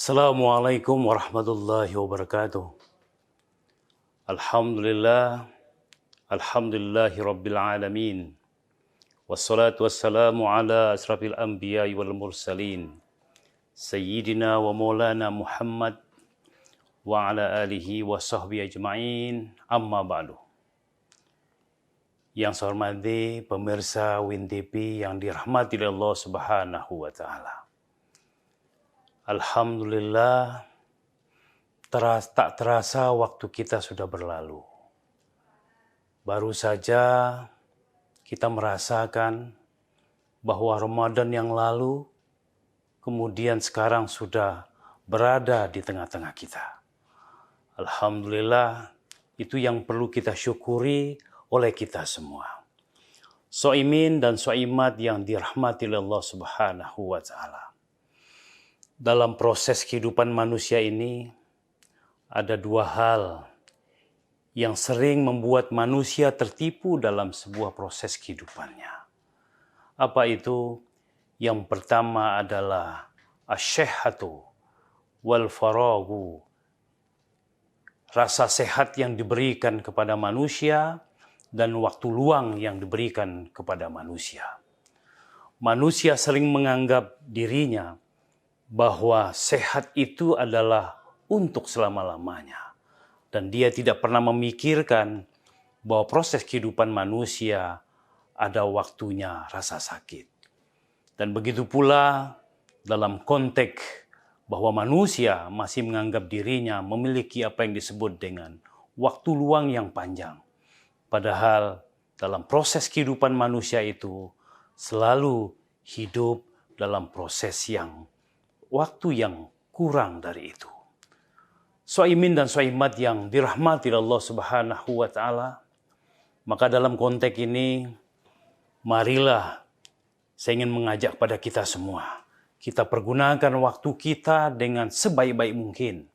Assalamualaikum warahmatullahi wabarakatuh. Alhamdulillah, alhamdulillahi rabbil alamin. Wassalatu wassalamu ala asrafil anbiya wal mursalin. Sayyidina wa maulana Muhammad wa ala alihi wa sahbihi ajma'in. Amma ba'du. Yang saya hormati pemirsa WinTV yang dirahmati oleh Allah Subhanahu wa taala. Alhamdulillah, tak terasa waktu kita sudah berlalu. Baru saja kita merasakan bahwa Ramadan yang lalu, kemudian sekarang sudah berada di tengah-tengah kita. Alhamdulillah, itu yang perlu kita syukuri oleh kita semua. Shaimin dan shaimat yang dirahmati oleh Allah Subhanahu wa taala. Dalam proses kehidupan manusia ini, ada dua hal yang sering membuat manusia tertipu dalam sebuah proses kehidupannya. Apa itu? Yang pertama adalah asyihhatu wal faragu. Rasa sehat yang diberikan kepada manusia dan waktu luang yang diberikan kepada manusia. Manusia sering menganggap dirinya bahwa sehat itu adalah untuk selama-lamanya. Dan dia tidak pernah memikirkan bahwa proses kehidupan manusia ada waktunya rasa sakit. Dan begitu pula dalam konteks bahwa manusia masih menganggap dirinya memiliki apa yang disebut dengan waktu luang yang panjang. Padahal dalam proses kehidupan manusia itu selalu hidup dalam proses waktu yang kurang dari itu. Shaimin dan shaimat yang dirahmati Allah Subhanahu wa taala, maka dalam konteks ini marilah saya ingin mengajak pada kita semua, kita pergunakan waktu kita dengan sebaik-baik mungkin.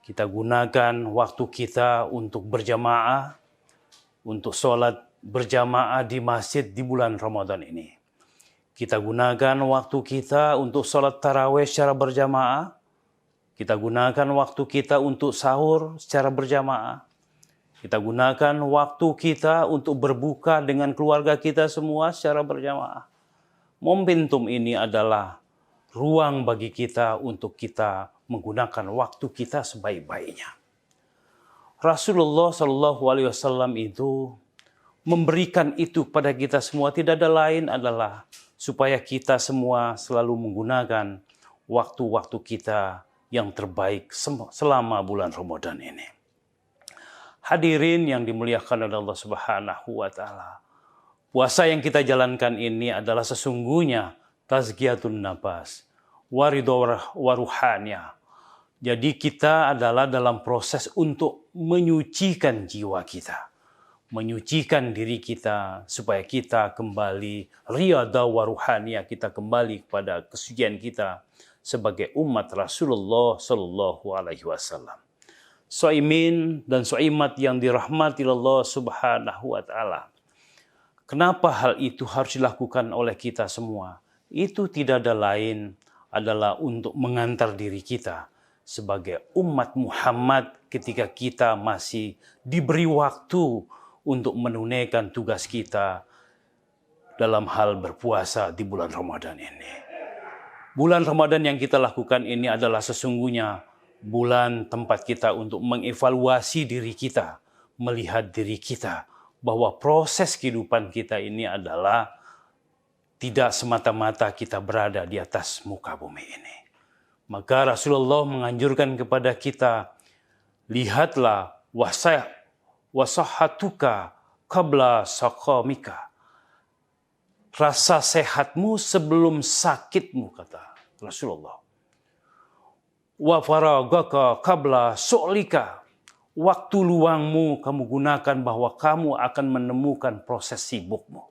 Kita gunakan waktu kita untuk berjamaah, untuk sholat berjamaah di masjid di bulan Ramadan ini. Kita gunakan waktu kita untuk sholat tarawih secara berjamaah. Kita gunakan waktu kita untuk sahur secara berjamaah. Kita gunakan waktu kita untuk berbuka dengan keluarga kita semua secara berjamaah. Momentum ini adalah ruang bagi kita untuk kita menggunakan waktu kita sebaik-baiknya. Rasulullah SAW itu memberikan itu kepada kita semua, tidak ada lain adalah supaya kita semua selalu menggunakan waktu-waktu kita yang terbaik selama bulan Ramadan ini. Hadirin yang dimuliakan oleh Allah Subhanahu wa taala. Puasa yang kita jalankan ini adalah sesungguhnya tazkiyatun nafas, waridho waruhania. Jadi kita adalah dalam proses untuk menyucikan jiwa kita. Menyucikan diri kita supaya kita kembali riyadha wa ruhaniyah, kita kembali kepada kesucian kita sebagai umat Rasulullah sallallahu alaihi wasallam. Shaimin dan shaimat yang dirahmati Allah Subhanahu wa taala. Kenapa hal itu harus dilakukan oleh kita semua? Itu tidak ada lain adalah untuk mengantar diri kita sebagai umat Muhammad ketika kita masih diberi waktu untuk menunaikan tugas kita dalam hal berpuasa di bulan Ramadan ini. Bulan Ramadan yang kita lakukan ini adalah sesungguhnya bulan tempat kita untuk mengevaluasi diri kita, melihat diri kita, bahwa proses kehidupan kita ini adalah tidak semata-mata kita berada di atas muka bumi ini. Maka Rasulullah menganjurkan kepada kita, lihatlah wasahatuka qabla saqamika. Rasa sehatmu sebelum sakitmu, kata Rasulullah. Wa faragaka qabla su'lika. Waktu luangmu kamu gunakan bahwa kamu akan menemukan proses sibukmu.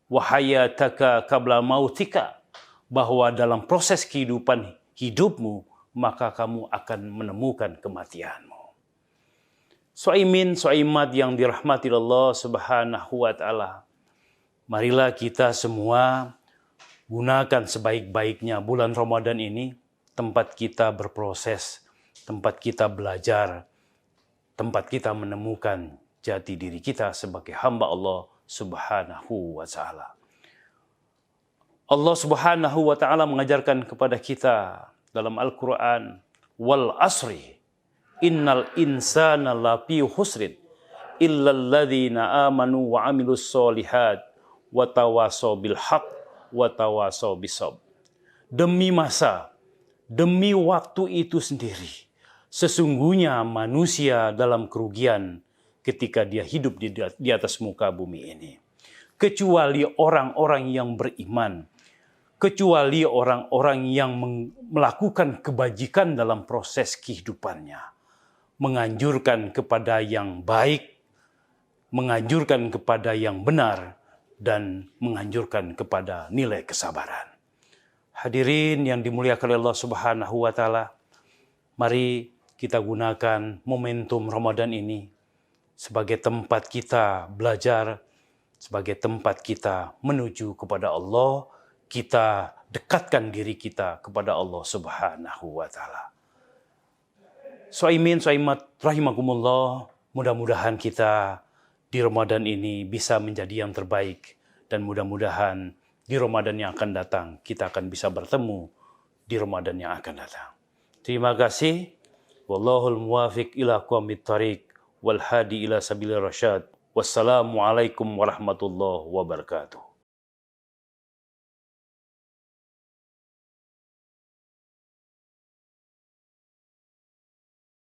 Wa hayataka qabla mautika. Bahwa dalam proses kehidupan hidupmu maka kamu akan menemukan kematianmu. Shaimin, shaimat yang dirahmati Allah Subhanahu wa taala. Marilah kita semua gunakan sebaik-baiknya bulan Ramadan ini tempat kita berproses, tempat kita belajar, tempat kita menemukan jati diri kita sebagai hamba Allah Subhanahu wa Ta'ala. Allah Subhanahu wa Ta'ala mengajarkan kepada kita dalam Al-Quran, wal asri innal insana lafi husrin illal ladzina amanu wa amilus solihat wa tawasaw bil haq wa tawasaw bisabr. Demi masa, demi waktu itu sendiri, sesungguhnya manusia dalam kerugian ketika dia hidup di atas muka bumi ini. Kecuali orang-orang yang beriman, kecuali orang-orang yang melakukan kebajikan dalam proses kehidupannya, menganjurkan kepada yang baik, menganjurkan kepada yang benar, dan menganjurkan kepada nilai kesabaran. Hadirin yang dimuliakan oleh Allah Subhanahu wa Ta'ala, mari kita gunakan momentum Ramadan ini sebagai tempat kita belajar, sebagai tempat kita menuju kepada Allah, kita dekatkan diri kita kepada Allah Subhanahu wa Ta'ala. Soimin, soimat, rahimakumullah, mudah-mudahan kita di Ramadan ini bisa menjadi yang terbaik, dan mudah-mudahan di Ramadan yang akan datang kita akan bisa bertemu di Ramadan yang akan datang. Terima kasih. Wallahul muwafiq ila aqwamit thariq wal hadi ila sabilir rasyad. Wassalamualaikum warahmatullahi wabarakatuh.